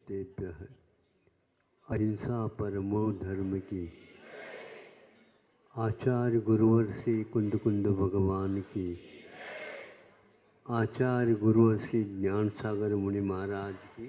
नमस्तेभ्यः। अहिंसा परमो धर्म की। आचार्य गुरुवर श्री कुंद कुंद भगवान की। आचार्य गुरुवर श्री ज्ञान सागर मुनि महाराज की।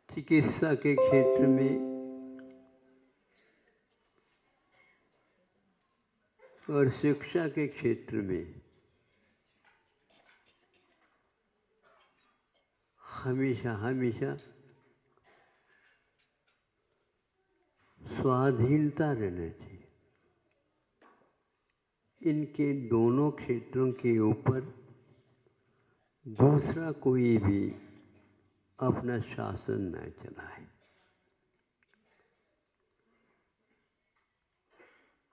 चिकित्सा के क्षेत्र में और शिक्षा के क्षेत्र में हमेशा हमेशा स्वाधीनता रहना चाहिए। इनके दोनों क्षेत्रों के ऊपर दूसरा कोई भी अपना शासन न चलाए।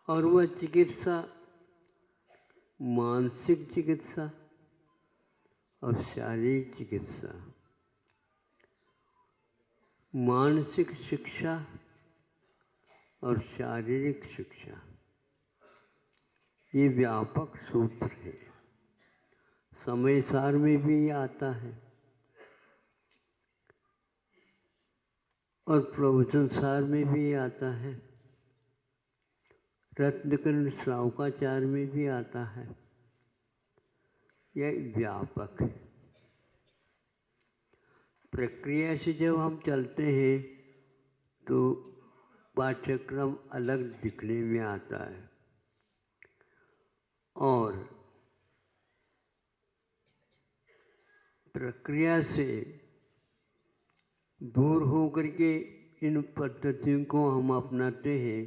और वह चिकित्सा मानसिक चिकित्सा और शारीरिक चिकित्सा, मानसिक शिक्षा और शारीरिक शिक्षा, ये व्यापक सूत्र है। समय सार में भी आता है और प्रवचन सार में भी आता है, रत्नकर्ण श्रावकाचार में भी आता है। यह व्यापक है। प्रक्रिया से जब हम चलते हैं तो पाठ्यक्रम अलग दिखने में आता है और प्रक्रिया से दूर होकर के इन पद्धतियों को हम अपनाते हैं,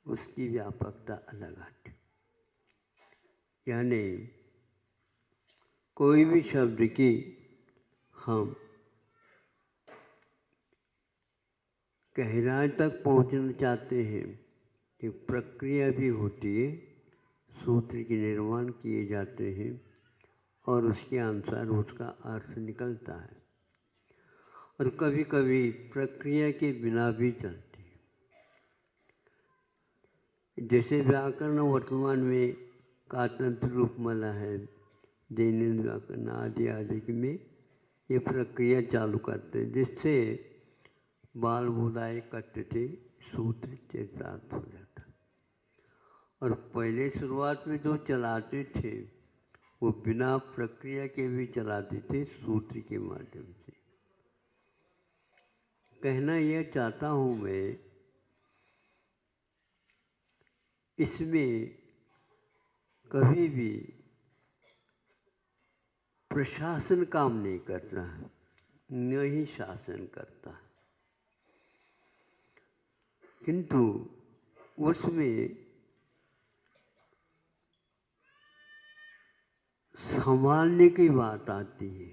उसकी व्यापकता अलग आती। यानी कोई भी शब्द की हम गहराई तक पहुंचना चाहते हैं, एक प्रक्रिया भी होती है, सूत्र के निर्माण किए जाते हैं और उसके अनुसार उसका अर्थ निकलता है। और कभी कभी प्रक्रिया के बिना भी चलती है। जैसे व्याकरण वर्तमान में कातंत्र रूपमाला है, दैनंदिन व्याकरण आदि आदि में ये प्रक्रिया चालू करते हैं, जिससे बाल बुलाए कटते सूत्र चरितार्थ हो जाता। और पहले शुरुआत में जो चलाते थे वो बिना प्रक्रिया के भी चलाते थे, सूत्र के माध्यम से। कहना यह चाहता हूँ मैं, इसमें कभी भी प्रशासन काम नहीं करता है, न ही शासन करता है, किंतु उसमें संभालने की बात आती है।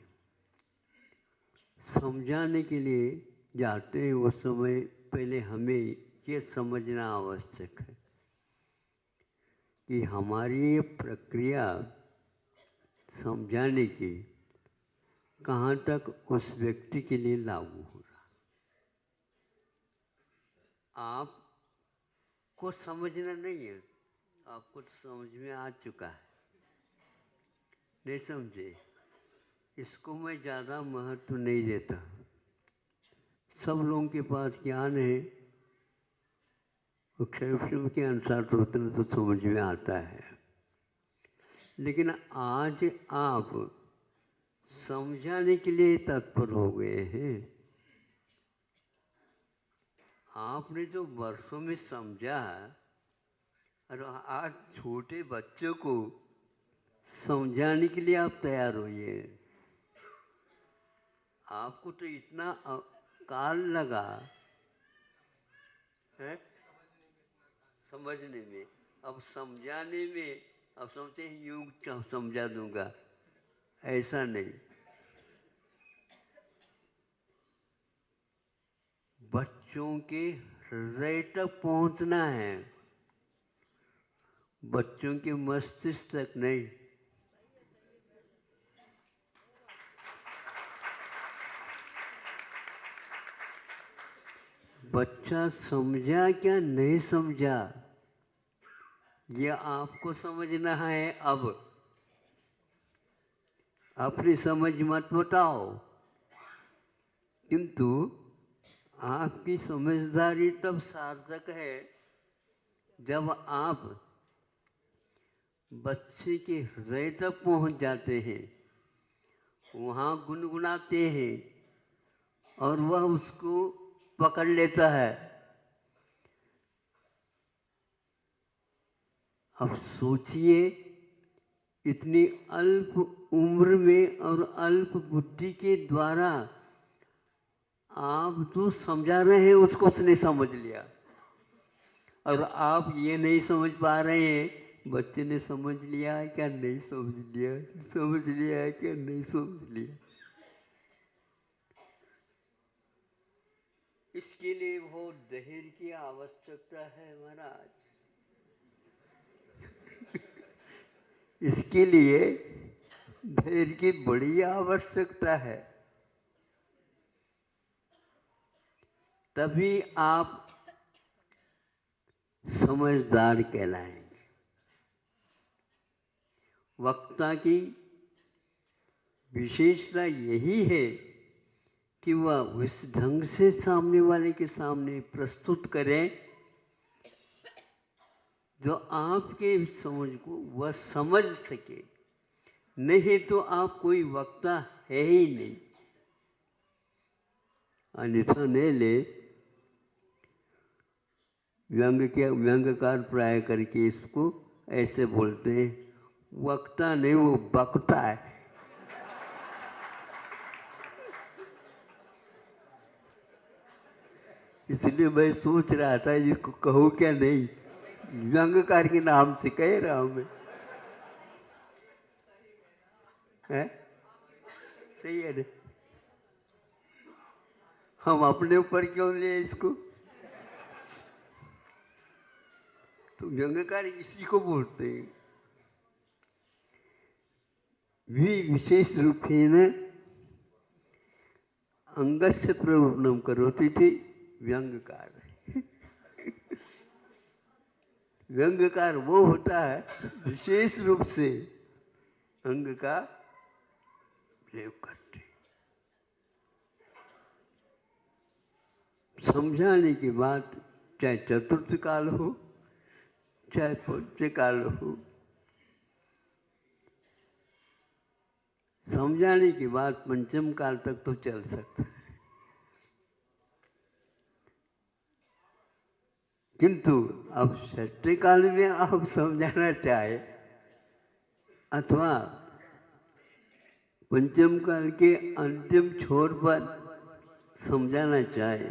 समझाने के लिए जाते हैं उस समय पहले हमें ये समझना आवश्यक है कि हमारी ये प्रक्रिया समझाने की कहाँ तक उस व्यक्ति के लिए लागू हो रहा। आपको समझना नहीं है, आपको तो समझ में आ चुका है, नहीं समझे, इसको मैं ज़्यादा महत्व नहीं देता। सब लोगों के पास ज्ञान है, अक्षर के अनुसार तो समझ में आता है। लेकिन आज आप समझाने के लिए तत्पर हो गए हैं। आपने जो वर्षों में समझा और आज छोटे बच्चों को समझाने के लिए आप तैयार होइए। आपको तो इतना काल लगा है समझने में, अब समझाने में अब समझते हैं यूं समझा दूंगा, ऐसा नहीं। बच्चों के हृदय तक पहुंचना है, बच्चों के मस्तिष्क तक नहीं। बच्चा समझा क्या नहीं समझा ये आपको समझना है। अब अपनी समझ मत बताओ, किंतु आपकी समझदारी तब सार्थक है जब आप बच्चे के हृदय तक पहुंच जाते हैं, वहाँ गुनगुनाते हैं और वह उसको पकड़ लेता है। अब सोचिए, इतनी अल्प उम्र में और अल्प बुद्धि के द्वारा आप जो समझा रहे हैं उसको उसने समझ लिया, और आप ये नहीं समझ पा रहे हैं बच्चे ने समझ लिया है क्या नहीं समझ लिया, समझ लिया है क्या नहीं समझ लिया। इसके लिए बहुत धैर्य की आवश्यकता है महाराज। इसके लिए धैर्य की बड़ी आवश्यकता है, तभी आप समझदार कहलाएंगे। वक्ता की विशेषता यही है कि वह इस ढंग से सामने वाले के सामने प्रस्तुत करें जो आपके समझ को वह समझ सके, नहीं तो आप कोई वक्ता है ही नहीं। अन्यथा ने ले व्यंग्यकार प्राय करके इसको ऐसे बोलते हैं, वक्ता नहीं वो बकता है। इसलिए मैं सोच रहा था इसको कहूँ क्या नहीं, व्यंग्यकार के नाम से कह रहा हूं मैं। है सही है ना? हम अपने ऊपर क्यों ले इसको? तो व्यंग्यकार इसी को बोलते हैं। विशेष रूपेण अंगस्य प्रवर्तनम करोति थी व्यंग्यकार। व्यंग्यकार वो होता है विशेष रूप से अंग का प्रयोग करते, समझाने की बात चाहे चतुर्थ काल हो चाहे पंच काल हो, समझाने की बात पंचम काल तक तो चल सकता है, किंतु अब षष्ठी काल में आप समझाना चाहे अथवा पंचम काल के अंतिम छोर पर समझाना चाहे,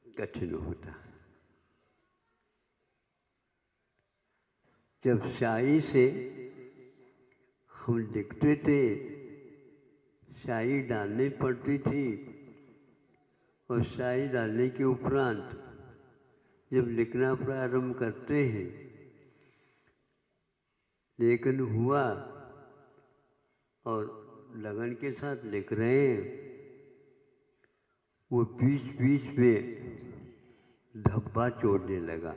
कठिन होता। जब शाही से हम लिखते थे, शाही डालनी पड़ती थी, और शाही डालने के उपरांत जब लिखना प्रारंभ करते हैं, लेखन हुआ और लगन के साथ लिख रहे हैं, वो बीच बीच में धब्बा छोड़ने लगा।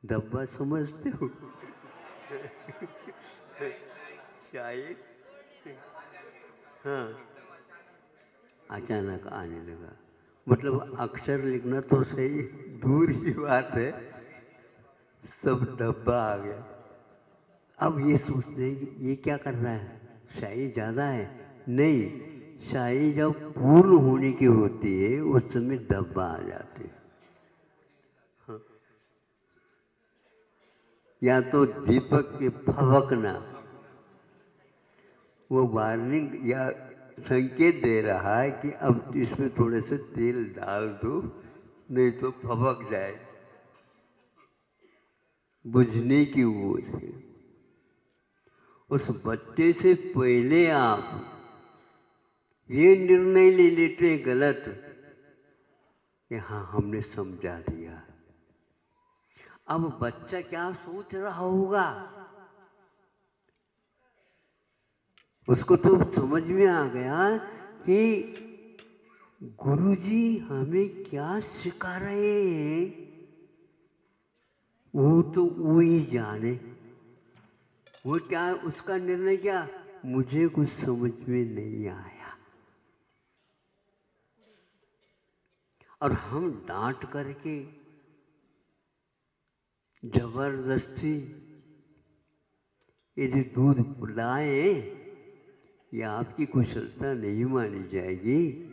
धब्बा समझते हो? शायद हाँ, अचानक आने लगा। मतलब अक्षर लिखना तो सही दूर की बात है, सब धब्बा आ गया। अब ये सोचते हैं कि ये क्या कर रहा है, शाही ज़्यादा है? नहीं, शाही जब पूर्ण होने की होती है उस समय धब्बा आ जाते हैं। हाँ। या तो दीपक के फवकना, वो वार्निंग या संकेत दे रहा है कि अब इसमें थोड़े से तेल डाल दो, नहीं तो फबक जाए, बुझने की ओर है। उस बच्चे से पहले आप ये निर्णय ले लेते हैं गलत कि हाँ हमने समझा दिया। अब बच्चा क्या सोच रहा होगा, उसको तो समझ में आ गया कि गुरुजी हमें क्या सिखा रहे हैं वो तो वो ही जाने। वो क्या, उसका निर्णय क्या, मुझे कुछ समझ में नहीं आया। और हम डांट करके जबरदस्ती यदि दूध पिलाए, ये आपकी कुशलता नहीं मानी जाएगी,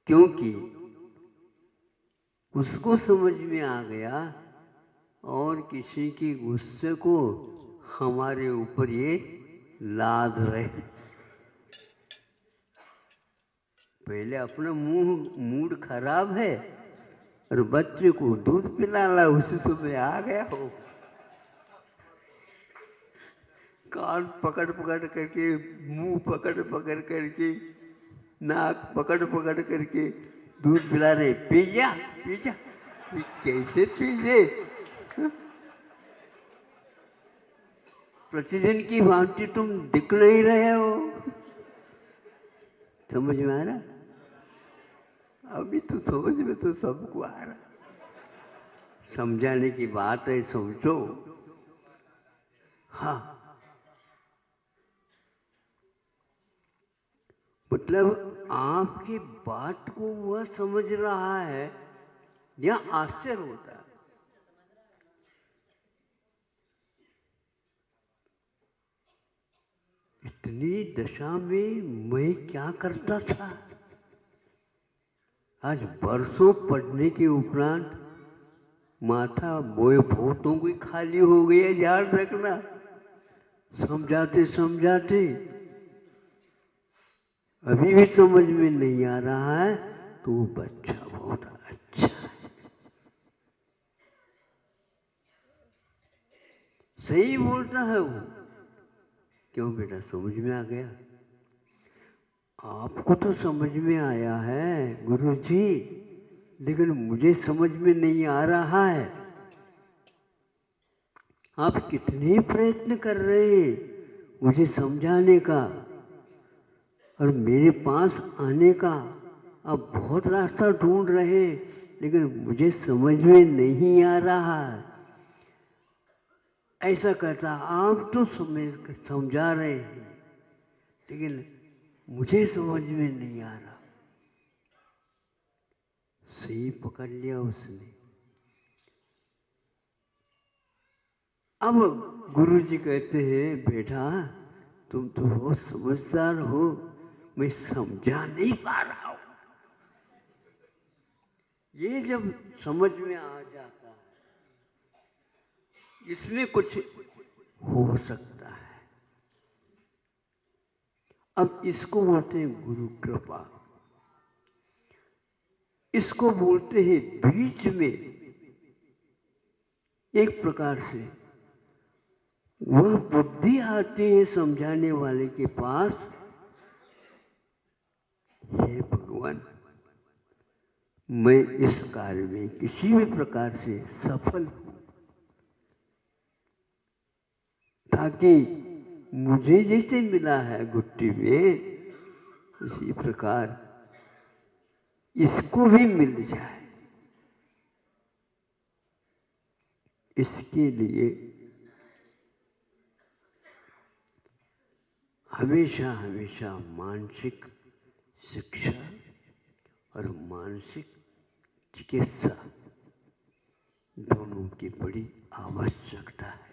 क्योंकि उसको समझ में आ गया और किसी की गुस्से को हमारे ऊपर ये लाद रहे। पहले अपना मूड खराब है और बच्चे को दूध पिलाना, उसी समय आ गया हो, कान पकड़ पकड़ करके, मुंह पकड़ पकड़ करके, नाक पकड़ पकड़ करके दूध पिला रहे, पी जा पी जा। कैसे पीजे? प्रतिदिन की भांति तुम दिख नहीं रहे हो। समझ में आ रहा? अभी तो समझ में तो सबको आ रहा। समझाने की बात है, समझो। हाँ, मतलब आपकी बात को वह समझ रहा है, यह आश्चर्य होता है। इतनी दशा में मैं क्या करता था? आज बरसों पढ़ने के उपरांत माथा बोए भूतों की खाली हो गई है, याद रखना। समझाते समझाते अभी भी समझ में नहीं आ रहा है, तो वो बच्चा बहुत अच्छा है। सही बोलता है वो। क्यों बेटा, समझ में आ गया? आपको तो समझ में आया है गुरुजी, लेकिन मुझे समझ में नहीं आ रहा है। आप कितने प्रयत्न कर रहे हैं मुझे समझाने का और मेरे पास आने का। आप बहुत रास्ता ढूंढ रहे हैं, लेकिन मुझे समझ में नहीं आ रहा है। ऐसा कहता, आप तो समझा रहे हैं, लेकिन मुझे समझ में नहीं आ रहा। सही पकड़ लिया उसने। अब गुरुजी कहते हैं, बेटा तुम तो बहुत समझदार हो, मैं समझा नहीं पा रहा हूं। ये जब समझ में आ जाता है, इसमें कुछ हो सकता है। अब इसको बोलते हैं गुरु कृपा। इसको बोलते हैं बीच में एक प्रकार से वह बुद्धि आती है समझाने वाले के पास, हे भगवान मैं इस कार्य में किसी भी प्रकार से सफल हूं, ताकि मुझे जैसे मिला है गुट्टी में, इसी प्रकार इसको भी मिल जाए। इसके लिए हमेशा हमेशा मानसिक शिक्षा और मानसिक चिकित्सा दोनों की बड़ी आवश्यकता है।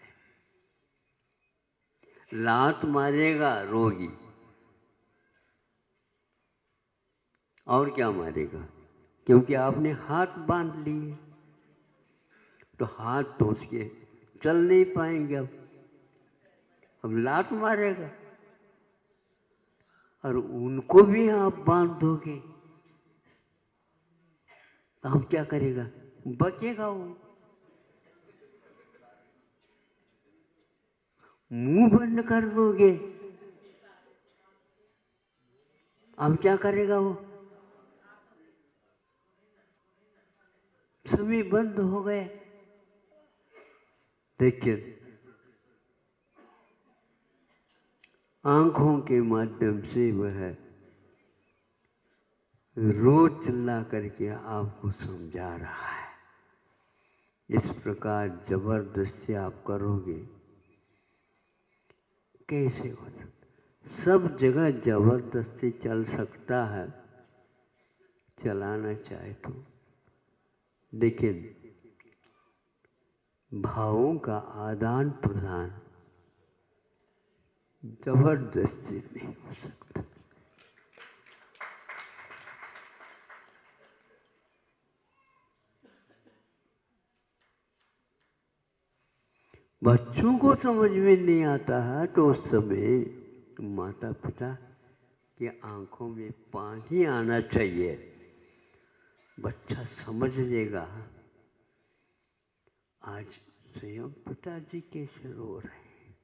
लात मारेगा रोगी, और क्या मारेगा? क्योंकि आपने हाथ बांध लिए, तो हाथ तो उसके चल नहीं पाएंगे। अब लात मारेगा, और उनको भी आप बांध दोगे तो हम क्या करेगा? बचेगा वो। मुंह बंद कर दोगे, अब क्या करेगा वो? सभी बंद हो गए। देखिए, आंखों के माध्यम से वह रोज चिल्ला करके आपको समझा रहा है। इस प्रकार जबरदस्ती आप करोगे कैसे हो सकता? सब जगह जबरदस्ती चल सकता है, चलाना चाहे तो, लेकिन भावों का आदान प्रदान जबरदस्ती नहीं हो सकता। बच्चों को समझ में नहीं आता है तो उस समय माता पिता की आंखों में पानी आना चाहिए। बच्चा समझ लेगा। आज स्वयं पिताजी कैसे रो रहे हैं,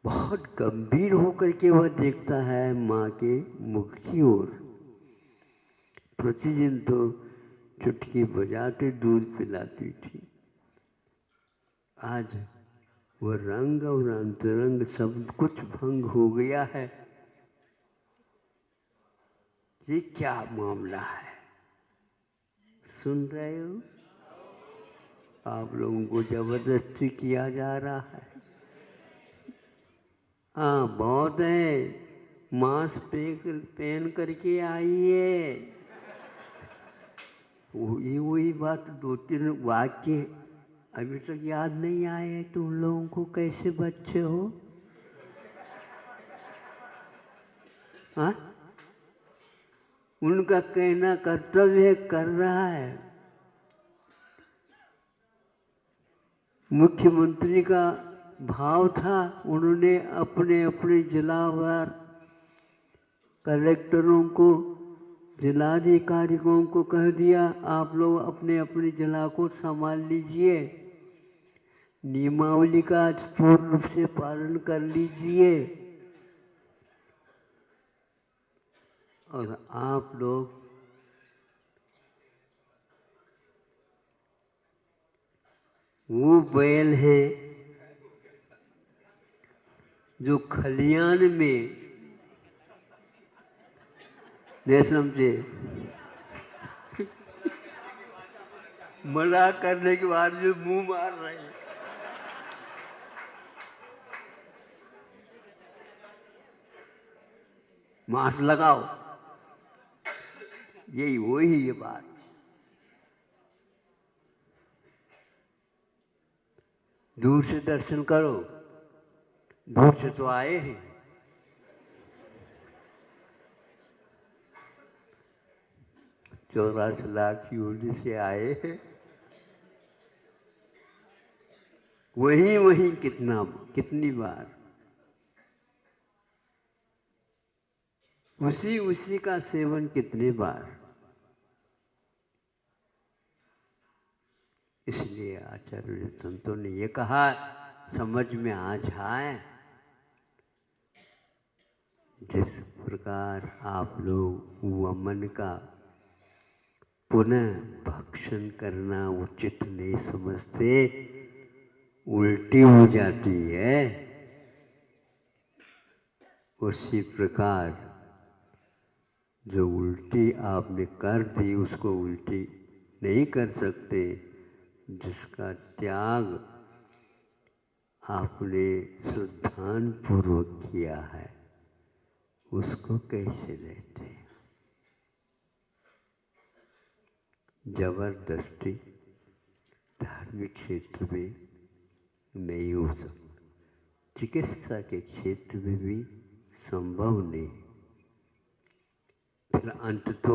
बहुत गंभीर होकर के वह देखता है माँ के मुख की ओर। प्रतिदिन तो चुटकी बजाते दूध पिलाती थी, आज वह रंग और अंतरंग सब कुछ भंग हो गया है। ये क्या मामला है? सुन रहे हो? आप लोगों को जबरदस्ती किया जा रहा है। हाँ, बहुत है। मास्क पहन करके आइए। वही बात, 2-3 वाक्य अभी तक याद नहीं आए। तुम लोगों को कैसे बच्चे हो? हाँ, उनका कहना कर्तव्य कर रहा है। मुख्यमंत्री का भाव था, उन्होंने अपने अपने जिलावार कलेक्टरों को, जिलाधिकारियों को कह दिया, आप लोग अपने अपने जिला को संभाल लीजिए, नियमावली का पूर्ण रूप से पालन कर लीजिए। और आप लोग वो बैल हैं जो खलियान में, नहीं समझे, मना करने के बाद जो मुंह मार रहे हैं। मास्क लगाओ, यही वही ये बात। दूर से दर्शन करो, दूर से तो आए हैं। 84 लाख यूनिट से आए हैं। वही कितनी बार उसी का सेवन कितनी बार। इसलिए आचार्य संतों ने ये कहा, समझ में आ जाए। जिस प्रकार आप लोग वमन का पुनः भक्षण करना उचित नहीं समझते, उल्टी हो जाती है, उसी प्रकार जो उल्टी आपने कर दी उसको उल्टी नहीं कर सकते। जिसका त्याग आपने श्रद्धान पूर्वक किया है उसको कैसे लेते? जबरदस्ती धार्मिक क्षेत्र में नहीं हो सकता, चिकित्सा के क्षेत्र में भी संभव नहीं। फिर अंत तो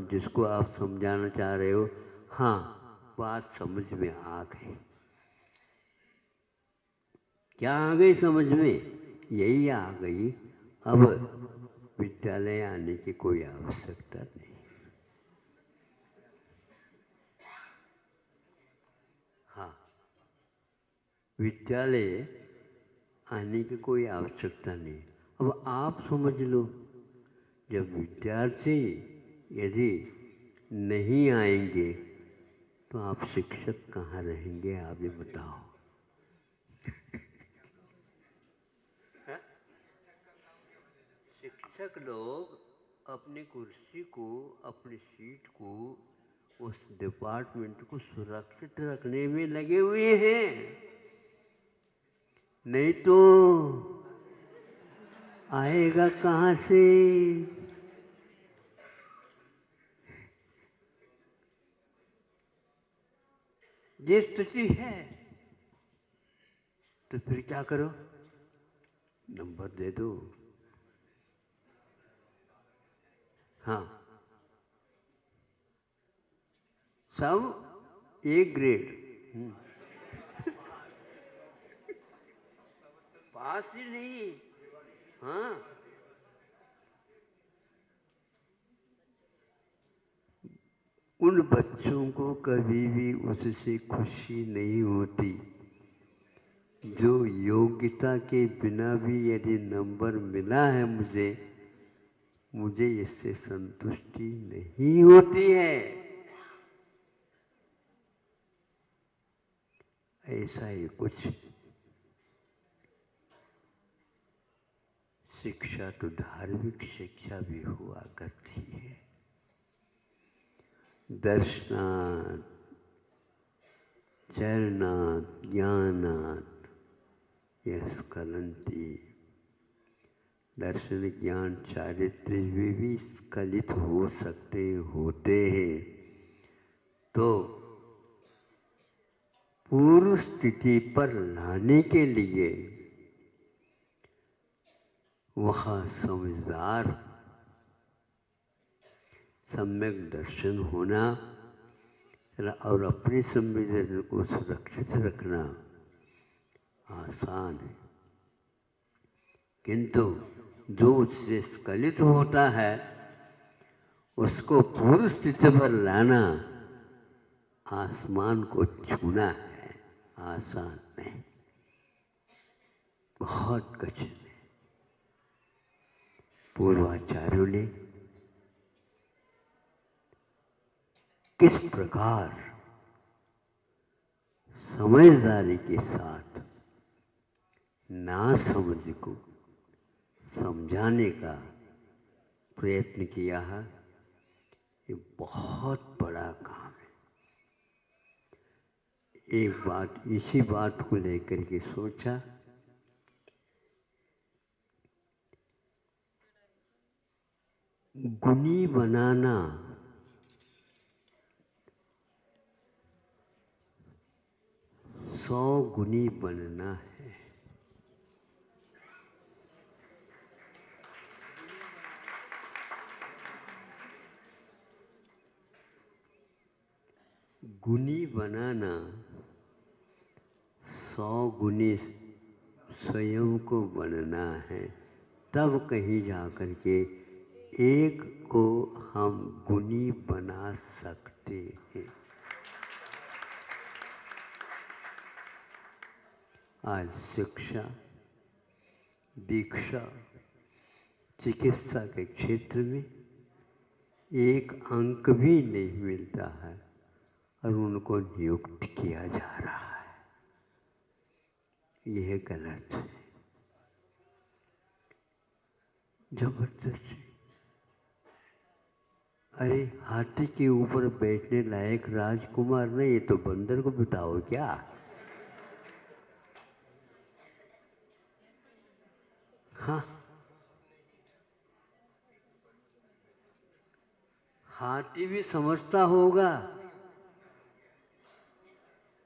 जिसको आप समझाना चाह रहे हो, हाँ, बात समझ में आ गई। क्या आ गई समझ में? यही आ गई, अब विद्यालय आने की कोई आवश्यकता नहीं। हाँ, विद्यालय आने की कोई आवश्यकता नहीं। अब आप समझ लो, जब विद्यार्थी यदि नहीं आएंगे तो आप शिक्षक कहाँ रहेंगे? आप ये बताओ। शिक्षक लोग अपनी कुर्सी को, अपनी सीट को, उस डिपार्टमेंट को सुरक्षित रखने में लगे हुए हैं, नहीं तो आएगा कहाँ से? ये स्थिति है तो फिर क्या करो? नंबर दे दो। हाँ, सब ए ग्रेड। पास ही नहीं। हाँ, उन बच्चों को कभी भी उससे खुशी नहीं होती जो योग्यता के बिना भी यदि नंबर मिला है मुझे इससे संतुष्टि नहीं होती है। ऐसा ही कुछ शिक्षा तो धार्मिक शिक्षा भी हुआ करती है। दर्शनात्, चरणात्, ज्ञानात् यः स्खलन्ति। दर्शन, ज्ञान, चारित्र्य भी स्खलित हो सकते होते हैं, तो पूर्व स्थिति पर लाने के लिए वहाँ समझदार, सम्यक दर्शन होना और अपने संवेदन को सुरक्षित रखना आसान है, किंतु जो उससे स्खलित होता है उसको पूर्व स्थिति पर लाना आसमान को छूना है, आसान नहीं, बहुत कठिन है। पूर्वाचार्यों ने किस प्रकार समझदारी के साथ नासमझ को समझाने का प्रयत्न किया है, ये बहुत बड़ा काम है। एक बात, इसी बात को लेकर के सोचा, गुणी बनाना सौ गुणी बनना है। गुणी बनाना 100 गुणी स्वयं को बनना है, तब कहीं जाकर के एक को हम गुणी बना सकते हैं। आज शिक्षा, दीक्षा, चिकित्सा के क्षेत्र में एक अंक भी नहीं मिलता है और उनको नियुक्त किया जा रहा है। यह गलत है, जबरदस्ती। अरे हाथी के ऊपर बैठने लायक राजकुमार नहीं, ये तो बंदर को बिठाओ क्या? हाँ, हाथी भी समझता होगा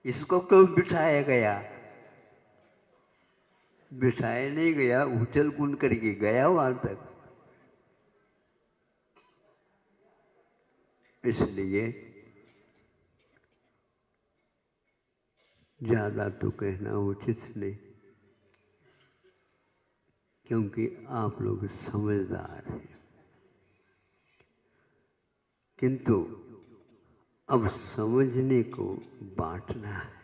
इसको क्यों बिठाया गया। बिठाया नहीं गया, उछल कूद करके गया वहां तक। इसलिए ज्यादा तो कहना उचित नहीं, क्योंकि आप लोग समझदार हैं, किंतु अब समझने को बांटना है,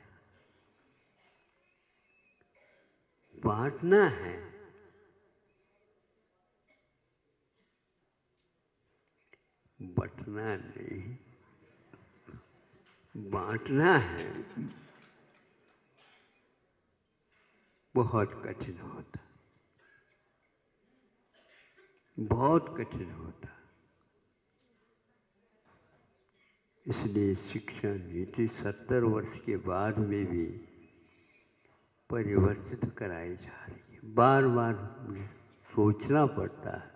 बांटना है। बंटना नहीं, बांटना है। बहुत कठिन होता। बहुत कठिन होता। इसलिए शिक्षा नीति 70 वर्ष के बाद में भी परिवर्तित कराई जा रही है। बार बार सोचना पड़ता है,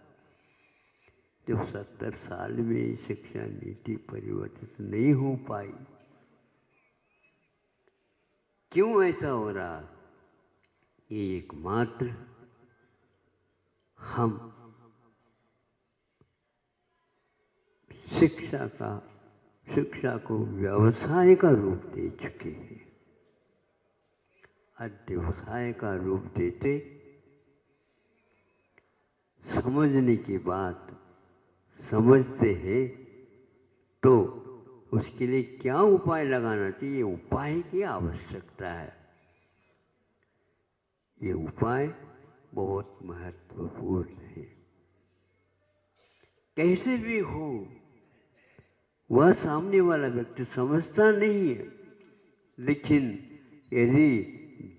जब 70 साल में शिक्षा नीति परिवर्तित नहीं हो पाई, क्यों ऐसा हो रहा? ये एकमात्र हम शिक्षा को व्यवसाय का रूप दे चुके हैं। आज व्यवसाय का रूप देते समझने की बात समझते हैं तो उसके लिए क्या उपाय लगाना चाहिए, उपाय की आवश्यकता है। ये उपाय बहुत महत्वपूर्ण है। कैसे भी हो, वह सामने वाला व्यक्ति समझता नहीं है, लेकिन यदि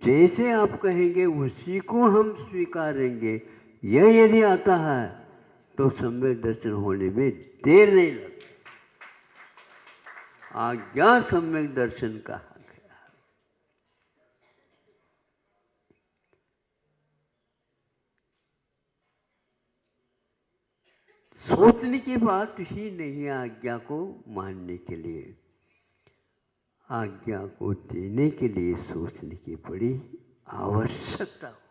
जैसे आप कहेंगे उसी को हम स्वीकारेंगे, यह यदि आता है तो सम्यक दर्शन होने में देर नहीं लगती। आज्ञा सम्यक दर्शन कहा गया। सोचने की बात ही नहीं है आज्ञा को मानने के लिए। आज्ञा को देने के लिए सोचने की बड़ी आवश्यकता होती।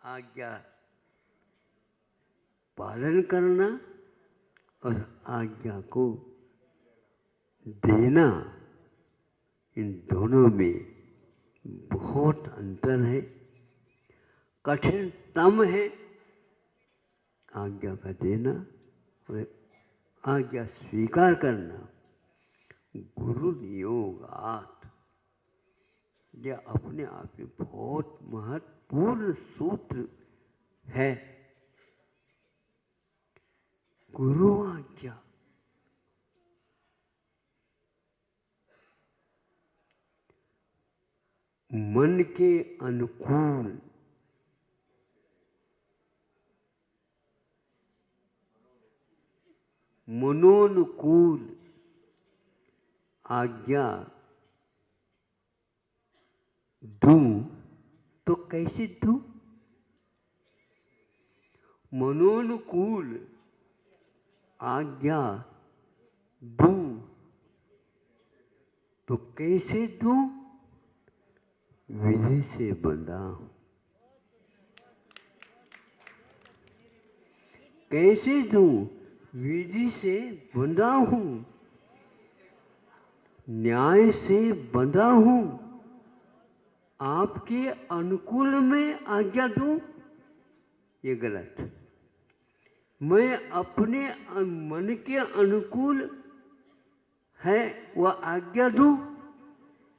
आज्ञा पालन करना और आज्ञा को देना, इन दोनों में बहुत अंतर है। कठिनतम है आज्ञा का देना और आज्ञा स्वीकार करना। गुरु नियोगात, यह अपने आप में बहुत महत्वपूर्ण सूत्र है। गुरु आज्ञा मन के अनुकूल, मनोनुकूल आज्ञा दूं तो कैसे दूं? मनोनुकूल आज्ञा दूं तो कैसे दूं? विधि से बंधा हूं। कैसे दूं? विधि से बंधा हूं, न्याय से बंधा हूं। आपके अनुकूल में आज्ञा दूं, ये गलत। मैं अपने मन के अनुकूल है वह आज्ञा दूं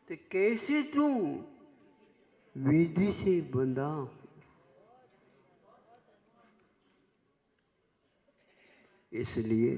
तो कैसे दूं? विधि से बंधा हूं। इसलिए